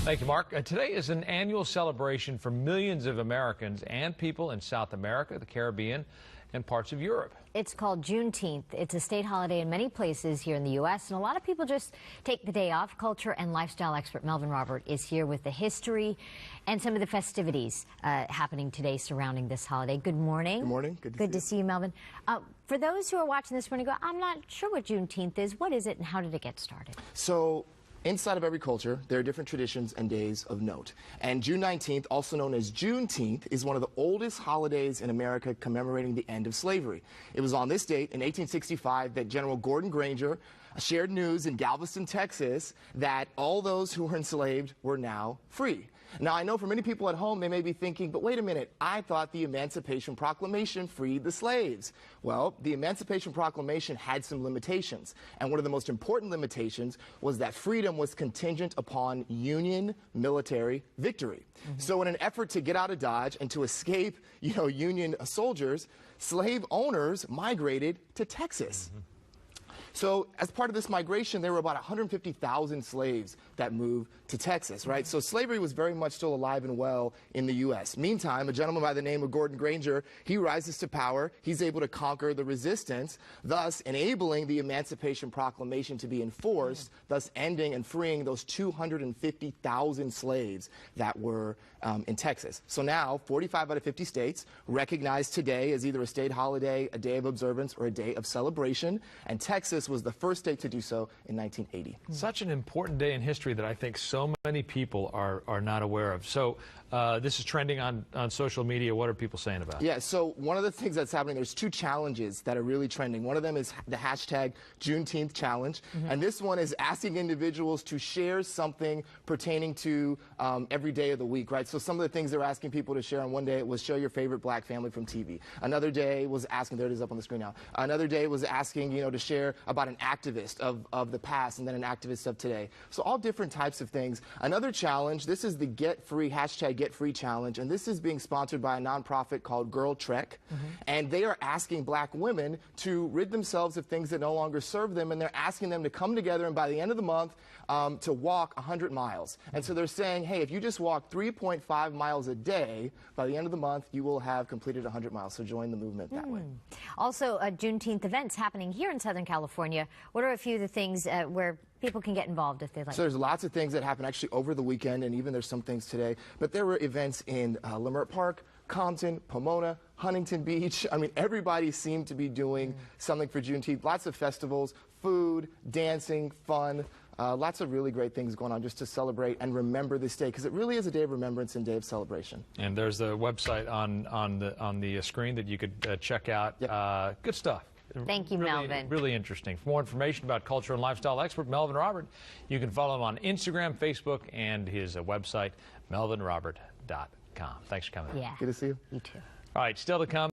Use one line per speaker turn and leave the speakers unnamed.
Thank you, Mark. Today is an annual celebration for millions of Americans and people in South America, the Caribbean, and parts of Europe.
It's called Juneteenth. It's a state holiday in many places here in the U.S., and a lot of people just take the day off. Culture and lifestyle expert Melvin Robert is here with the history and some of the festivities happening today surrounding this holiday. Good morning.
Good morning.
Good to see you, Melvin. For those who are watching this morning, I'm not sure what Juneteenth is. What is it, and how did it get started?
So, inside of every culture, there are different traditions and days of note. And June 19th, also known as Juneteenth, is one of the oldest holidays in America commemorating the end of slavery. It was on this date in 1865 that General Gordon Granger shared news in Galveston, Texas, that all those who were enslaved were now free. Now, I know for many people at home, they may be thinking, but wait a minute, I thought the Emancipation Proclamation freed the slaves. Well, the Emancipation Proclamation had some limitations, and one of the most important limitations was that freedom was contingent upon Union military victory. So in an effort to get out of Dodge and to escape, Union soldiers, slave owners migrated to Texas. So as part of this migration, there were about 150,000 slaves that moved to Texas, right? So slavery was very much still alive and well in the U.S. Meantime, a gentleman by the name of Gordon Granger, he rises to power. He's able to conquer the resistance, thus enabling the Emancipation Proclamation to be enforced, thus ending and freeing those 250,000 slaves that were in Texas. So now, 45 out of 50 states recognize today as either a state holiday, a day of observance, or a day of celebration, and Texas was the first state to do so in 1980.
Such an important day in history that I think so many people are not aware of. So this is trending on social media. What are people saying about it?
Yeah, so one of the things that's happening, there's two challenges that are really trending. One of them is the hashtag Juneteenth challenge, and this one is asking individuals to share something pertaining to every day of the week, right? So some of the things they're asking people to share on one day was show your favorite black family from TV. Another day was asking, there it is up on the screen now. Another day was asking, to share about an activist of the past and then an activist of today. So all different types of things. Another challenge, this is the hashtag Get Free challenge, and this is being sponsored by a nonprofit called Girl Trek, and they are asking black women to rid themselves of things that no longer serve them, and they're asking them to come together and by the end of the month to walk 100 miles. And so they're saying, hey, if you just walk 3.5 miles a day, by the end of the month, you will have completed 100 miles. So join the movement that way.
Also, Juneteenth events happening here in Southern California. What are a few of the things where people can get involved if they'd like?
So there's lots of things that happen actually over the weekend, and even there's some things today. But there were events in Leimert Park, Compton, Pomona, Huntington Beach. I mean, everybody seemed to be doing something for Juneteenth. Lots of festivals, food, dancing, fun. Lots of really great things going on just to celebrate and remember this day, because it really is a day of remembrance and day of celebration. And
there's the website on the screen that you could check out. Yep. Good stuff.
Thank you, Melvin.
Really interesting. For more information about culture and lifestyle expert Melvin Robert, you can follow him on Instagram, Facebook, and his website, melvinrobert.com. Thanks for coming.
Yeah.
Good to see you.
You too.
All right, still to come.